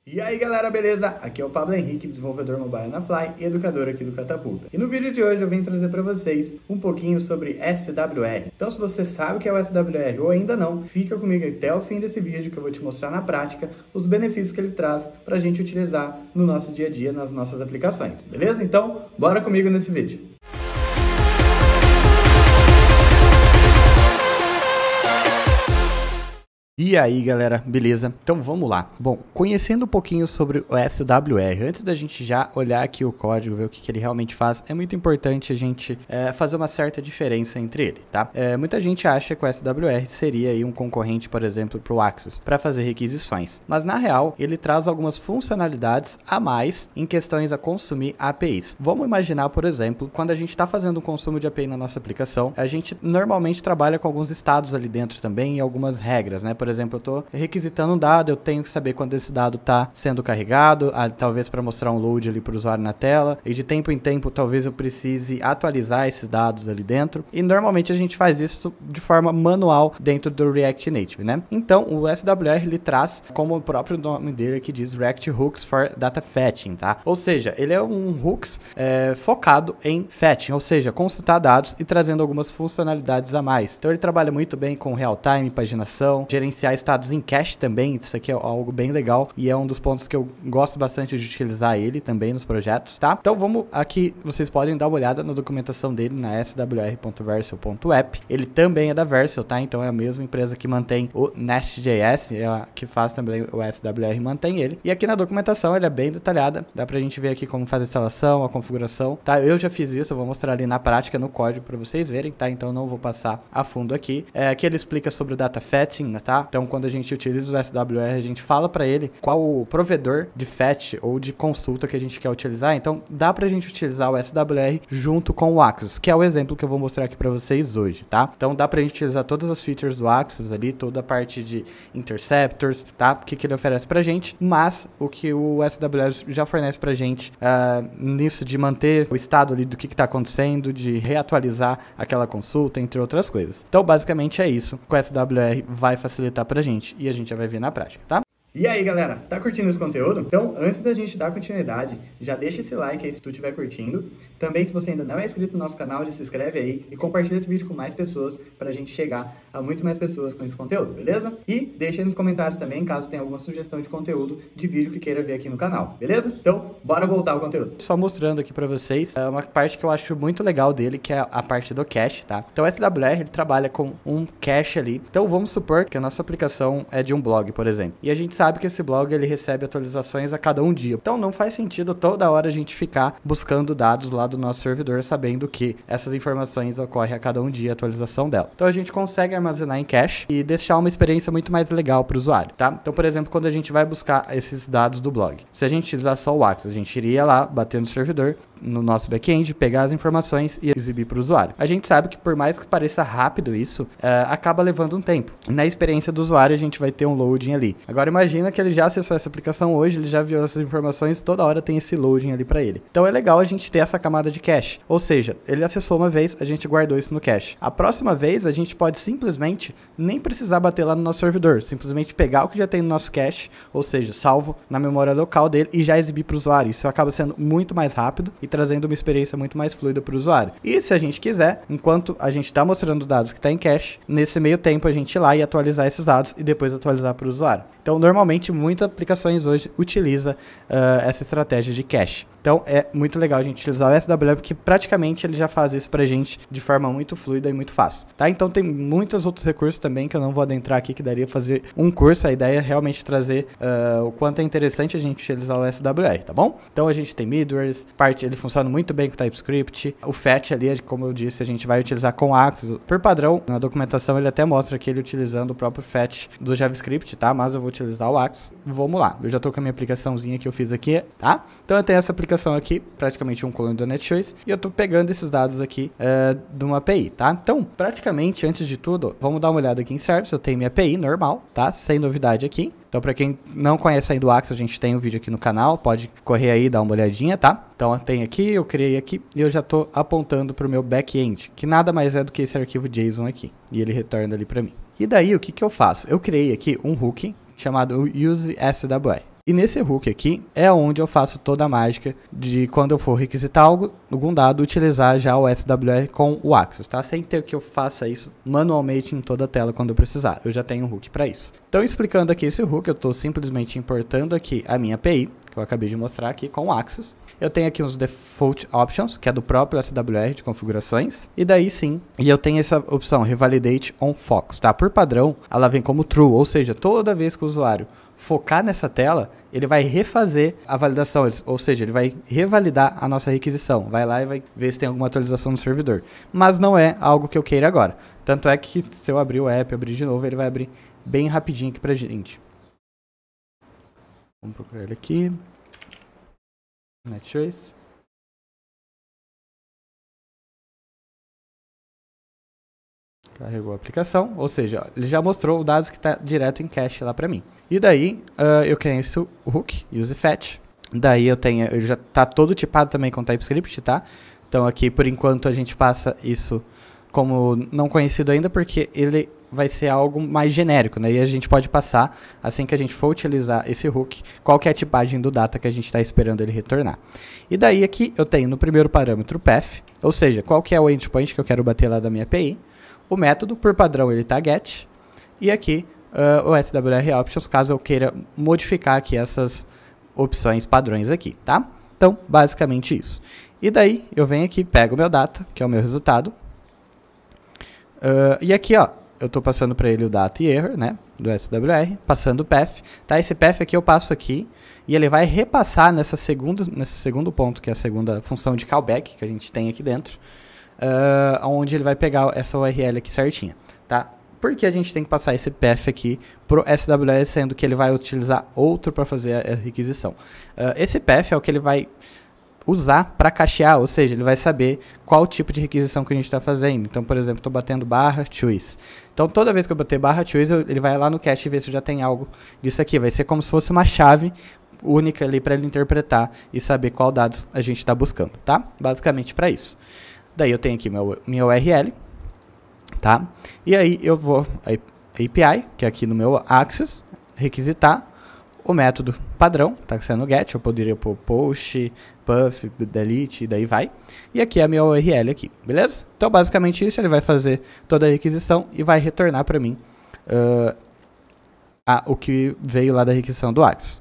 E aí galera, beleza? Aqui é o Pablo Henrique, desenvolvedor mobile na Fly e educador aqui do Catapulta. E no vídeo de hoje eu venho trazer para vocês um pouquinho sobre SWR. Então se você sabe o que é o SWR ou ainda não, fica comigo até o fim desse vídeo que eu vou te mostrar na prática os benefícios que ele traz para a gente utilizar no nosso dia a dia, nas nossas aplicações, beleza? Então, bora comigo nesse vídeo! E aí galera, beleza? Então vamos lá. Bom, conhecendo um pouquinho sobre o SWR, antes da gente já olhar aqui o código, ver o que ele realmente faz, é muito importante a gente fazer uma certa diferença entre ele, tá? Muita gente acha que o SWR seria aí um concorrente, por exemplo, para o Axis, para fazer requisições. Mas na real, ele traz algumas funcionalidades a mais em questões a consumir APIs. Vamos imaginar, por exemplo, quando a gente está fazendo um consumo de API na nossa aplicação, a gente normalmente trabalha com alguns estados ali dentro também e algumas regras, né? Por exemplo, eu estou requisitando um dado, eu tenho que saber quando esse dado está sendo carregado, talvez para mostrar um load ali para o usuário na tela, e de tempo em tempo talvez eu precise atualizar esses dados ali dentro, e normalmente a gente faz isso de forma manual dentro do React Native, né? Então, o SWR ele traz, como o próprio nome dele que diz, React Hooks for Data Fetching, tá? Ou seja, ele é um hooks focado em fetching, ou seja, consultar dados e trazendo algumas funcionalidades a mais. Então, ele trabalha muito bem com real-time, paginação, gerenciar estados em cache também. Isso aqui é algo bem legal e é um dos pontos que eu gosto bastante de utilizar ele também nos projetos, tá? Então vamos aqui, vocês podem dar uma olhada na documentação dele na swr.vercel.app. Ele também é da Vercel, tá? Então é a mesma empresa que mantém o Nest.js, que faz também o SWR, mantém ele. E aqui na documentação ele é bem detalhada, dá pra gente ver aqui como faz a instalação, a configuração, tá? Eu já fiz isso, eu vou mostrar ali na prática, no código pra vocês verem, tá? Então não vou passar a fundo aqui. Aqui ele explica sobre o data fetching, tá? Então, quando a gente utiliza o SWR, a gente fala para ele qual o provedor de fetch ou de consulta que a gente quer utilizar. Então, dá para a gente utilizar o SWR junto com o Axis, que é o exemplo que eu vou mostrar aqui para vocês hoje, tá? Então, dá para a gente utilizar todas as features do Axis ali, toda a parte de interceptors, tá? O que ele oferece para a gente, mas o que o SWR já fornece para a gente nisso de manter o estado ali do que está acontecendo, de reatualizar aquela consulta, entre outras coisas. Então, basicamente é isso que o SWR vai facilitar pra gente e a gente já vai ver na prática, tá? E aí galera, tá curtindo esse conteúdo? Então, antes da gente dar continuidade, já deixa esse like aí se tu estiver curtindo. Também, se você ainda não é inscrito no nosso canal, já se inscreve aí e compartilha esse vídeo com mais pessoas pra gente chegar a muito mais pessoas com esse conteúdo, beleza? E deixa aí nos comentários também, caso tenha alguma sugestão de conteúdo de vídeo que queira ver aqui no canal, beleza? Então, bora voltar ao conteúdo. Só mostrando aqui pra vocês uma parte que eu acho muito legal dele, que é a parte do cache, tá? Então, o SWR, ele trabalha com um cache ali. Então, vamos supor que a nossa aplicação é de um blog, por exemplo, e a gente sabe que esse blog ele recebe atualizações a cada um dia. Então não faz sentido toda hora a gente ficar buscando dados lá do nosso servidor, sabendo que essas informações ocorrem a cada um dia a atualização dela. Então a gente consegue armazenar em cache e deixar uma experiência muito mais legal para o usuário, tá? Então, por exemplo, quando a gente vai buscar esses dados do blog, se a gente utilizar só o Axis, a gente iria lá, bater no servidor, no nosso back-end, pegar as informações e exibir para o usuário. A gente sabe que por mais que pareça rápido isso, acaba levando um tempo. Na experiência do usuário, a gente vai ter um loading ali. Agora imagina que ele já acessou essa aplicação hoje, ele já viu essas informações, toda hora tem esse loading ali para ele. Então é legal a gente ter essa camada de cache. Ou seja, ele acessou uma vez, a gente guardou isso no cache. A próxima vez, a gente pode simplesmente nem precisar bater lá no nosso servidor, simplesmente pegar o que já tem no nosso cache, ou seja, salvo na memória local dele e já exibir para o usuário. Isso acaba sendo muito mais rápido e trazendo uma experiência muito mais fluida para o usuário. E se a gente quiser, enquanto a gente está mostrando dados que está em cache, nesse meio tempo a gente ir lá e atualizar esses dados e depois atualizar para o usuário. Então, normalmente, muitas aplicações hoje utilizam essa estratégia de cache. Então, é muito legal a gente utilizar o SWR, porque praticamente ele já faz isso pra gente de forma muito fluida e muito fácil, tá? Então, tem muitos outros recursos também que eu não vou adentrar aqui, que daria fazer um curso. A ideia é realmente trazer o quanto é interessante a gente utilizar o SWR, tá bom? Então, a gente tem middlewares, ele funciona muito bem com TypeScript. O fetch ali, como eu disse, a gente vai utilizar com Axis. Por padrão, na documentação, ele até mostra aqui ele utilizando o próprio fetch do JavaScript, tá? Mas eu vou utilizar o Axis. Vamos lá. Eu já tô com a minha aplicaçãozinha que eu fiz aqui, tá? Então, eu tenho essa aplicação aqui, praticamente um clone do NetChoice, e eu tô pegando esses dados aqui de uma API, tá? Então, praticamente, antes de tudo, vamos dar uma olhada aqui em service. Eu tenho minha API normal, tá? Sem novidade aqui. Então, para quem não conhece ainda o Axis, a gente tem um vídeo aqui no canal, pode correr aí e dar uma olhadinha, tá? Então, tem aqui, eu criei aqui, e eu já tô apontando pro meu back-end, que nada mais é do que esse arquivo JSON aqui, e ele retorna ali para mim. E daí, o que que eu faço? Eu criei aqui um hook chamado UseSWR. E nesse hook aqui é onde eu faço toda a mágica de quando eu for requisitar algum dado, utilizar já o SWR com o Axios, tá? Sem ter que eu faça isso manualmente em toda a tela quando eu precisar. Eu já tenho um hook para isso. Então, explicando aqui esse hook, eu estou simplesmente importando aqui a minha API, que eu acabei de mostrar aqui com o Axios. Eu tenho aqui uns Default Options, que é do próprio SWR de configurações. E daí sim, e eu tenho essa opção Revalidate on Focus, tá? Por padrão, ela vem como True, ou seja, toda vez que o usuário focar nessa tela, ele vai refazer a validação, ou seja, ele vai revalidar a nossa requisição. Vai lá e vai ver se tem alguma atualização no servidor. Mas não é algo que eu queira agora. Tanto é que se eu abrir o app, abrir de novo, ele vai abrir bem rapidinho aqui pra gente. Vamos procurar ele aqui. NetChoice. Carregou a aplicação, ou seja, ele já mostrou o dado que está direto em cache lá para mim. E daí eu criei esse hook, useFetch. Daí ele já está todo tipado também com TypeScript, tá? Então aqui por enquanto a gente passa isso como não conhecido ainda, porque ele vai ser algo mais genérico, né? E a gente pode passar, assim que a gente for utilizar esse hook, qual que é a tipagem do data que a gente está esperando ele retornar. E daí aqui eu tenho no primeiro parâmetro path, ou seja, qual que é o endpoint que eu quero bater lá da minha API. O método, por padrão, ele está get. E aqui, o SWR Options, caso eu queira modificar aqui essas opções padrões aqui, tá? Então, basicamente isso. E daí, eu venho aqui, pego o meu data, que é o meu resultado. E aqui, ó, eu estou passando para ele o data e error, né? Do SWR, passando o path. Tá? Esse path aqui eu passo aqui. E ele vai repassar nesse segundo ponto, que é a segunda função de callback que a gente tem aqui dentro. Onde ele vai pegar essa URL aqui certinha, tá? Porque a gente tem que passar esse path aqui pro SWR, sendo que ele vai utilizar outro para fazer a requisição. Esse path é o que ele vai usar para cachear, ou seja, ele vai saber qual tipo de requisição que a gente está fazendo. Então, por exemplo, estou batendo /choose. Então, toda vez que eu bater /choose, ele vai lá no cache e ver se já tem algo disso aqui. Vai ser como se fosse uma chave única ali para ele interpretar e saber qual dados a gente está buscando, tá? Basicamente para isso. Daí eu tenho aqui minha URL, tá? E aí eu vou a API, que é aqui no meu Axios, requisitar o método padrão, tá sendo get, eu poderia pôr post, puff, delete, e daí vai. E aqui é a minha URL aqui, beleza? Então basicamente isso, ele vai fazer toda a requisição e vai retornar para mim o que veio lá da requisição do Axios.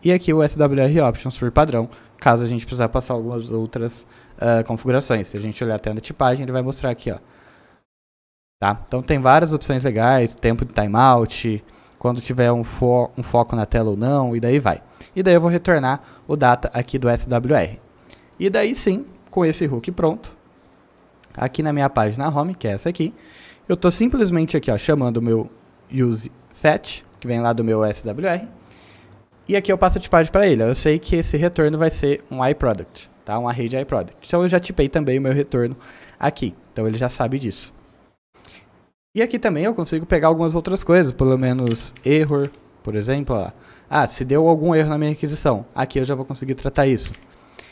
E aqui o SWR Options por padrão, caso a gente precisar passar algumas outras configurações. Se a gente olhar até na tipagem, ele vai mostrar aqui, ó. Tá? Então tem várias opções legais, tempo de timeout, quando tiver um foco na tela ou não, e daí vai. E daí eu vou retornar o data aqui do SWR. E daí sim, com esse hook pronto, aqui na minha página home, que é essa aqui, eu estou simplesmente aqui, ó, chamando o meu useFetch, que vem lá do meu SWR, e aqui eu passo a tipagem para ele. Eu sei que esse retorno vai ser um iProduct, tá? Um array de iProduct. Então eu já tipei também o meu retorno aqui. Então ele já sabe disso. E aqui também eu consigo pegar algumas outras coisas, pelo menos error, por exemplo. Ó. Se deu algum erro na minha requisição, aqui eu já vou conseguir tratar isso.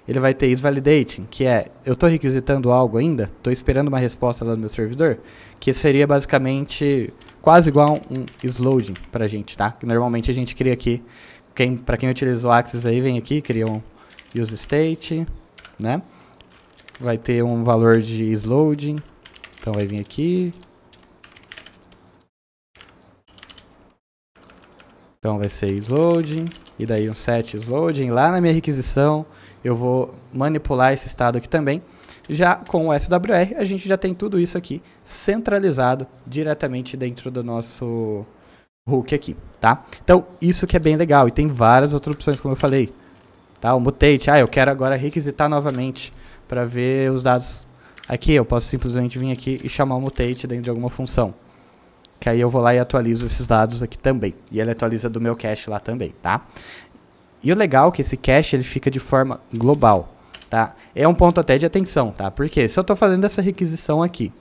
Ele vai ter isValidating, que é, eu estou requisitando algo ainda, estou esperando uma resposta lá no meu servidor, que seria basicamente quase igual um isLoading pra gente, tá? Que normalmente a gente cria aqui, para quem utiliza o Axios aí, vem aqui, cria um useState, né? Vai ter um valor de isLoading, então vai vir aqui. Então vai ser isLoading, e daí um set isLoading. Lá na minha requisição, eu vou manipular esse estado aqui também. Já com o SWR, a gente já tem tudo isso aqui centralizado diretamente dentro do nosso hook aqui, tá? Então, isso que é bem legal. E tem várias outras opções, como eu falei. Tá? O mutate, eu quero agora requisitar novamente para ver os dados aqui. Eu posso simplesmente vir aqui e chamar o mutate dentro de alguma função. Que aí eu vou lá e atualizo esses dados aqui também. E ele atualiza do meu cache lá também, tá? E o legal é que esse cache ele fica de forma global, tá? É um ponto até de atenção, tá? Porque se eu estou fazendo essa requisição aqui,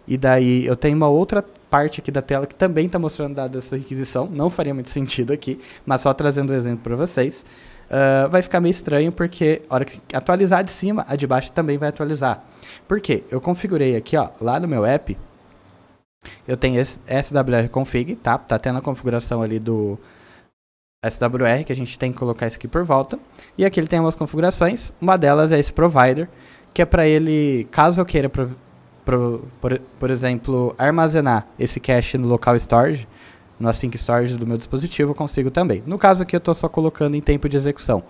e daí eu tenho uma outra parte aqui da tela que também está mostrando dados dessa requisição, não faria muito sentido aqui, mas só trazendo um exemplo para vocês, vai ficar meio estranho porque a hora que atualizar de cima, a de baixo também vai atualizar. Por quê? Eu configurei aqui, ó, lá no meu app, eu tenho esse swr config, tá? Tá tendo a configuração ali do SWR, que a gente tem que colocar isso aqui por volta. E aqui ele tem algumas configurações. Uma delas é esse provider, que é para ele, caso eu queira, por exemplo, armazenar esse cache no local storage, no async storage do meu dispositivo, eu consigo também. No caso aqui eu estou só colocando em tempo de execução,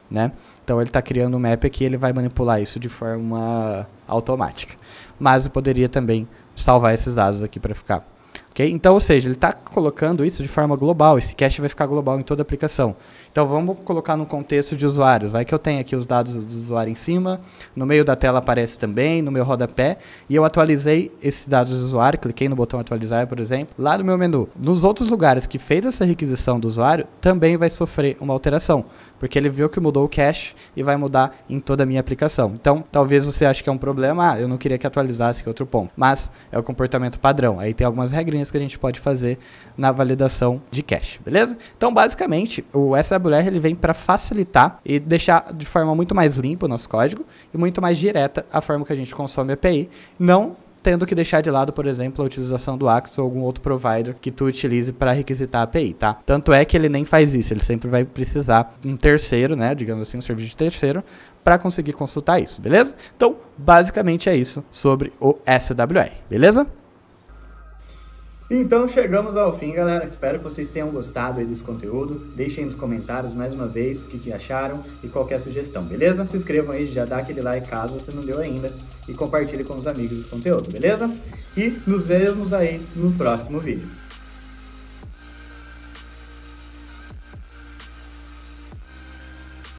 né? Então ele está criando um map aqui, ele vai manipular isso de forma automática. Mas eu poderia também salvar esses dados aqui para ficar. Okay? Então, ou seja, ele está colocando isso de forma global, esse cache vai ficar global em toda a aplicação. Então vamos colocar no contexto de usuário, vai que eu tenho aqui os dados do usuário em cima, no meio da tela aparece também, no meu rodapé, e eu atualizei esses dados do usuário, cliquei no botão atualizar, por exemplo, lá no meu menu. Nos outros lugares que fez essa requisição do usuário, também vai sofrer uma alteração, porque ele viu que mudou o cache e vai mudar em toda a minha aplicação. Então, talvez você ache que é um problema, eu não queria que atualizasse, que é outro ponto. Mas é o comportamento padrão. Aí tem algumas regrinhas que a gente pode fazer na validação de cache, beleza? Então, basicamente, o SWR ele vem para facilitar e deixar de forma muito mais limpa o nosso código e muito mais direta a forma que a gente consome a API, não tendo que deixar de lado, por exemplo, a utilização do Axis ou algum outro provider que tu utilize para requisitar a API, tá? Tanto é que ele nem faz isso, ele sempre vai precisar de um terceiro, né, digamos assim, um serviço de terceiro, para conseguir consultar isso, beleza? Então, basicamente é isso sobre o SWR, beleza? Então chegamos ao fim, galera. Espero que vocês tenham gostado aí desse conteúdo. Deixem nos comentários mais uma vez o que acharam e qualquer sugestão, beleza? Se inscrevam aí, já dá aquele like caso você não deu ainda e compartilhe com os amigos esse conteúdo, beleza? E nos vemos aí no próximo vídeo.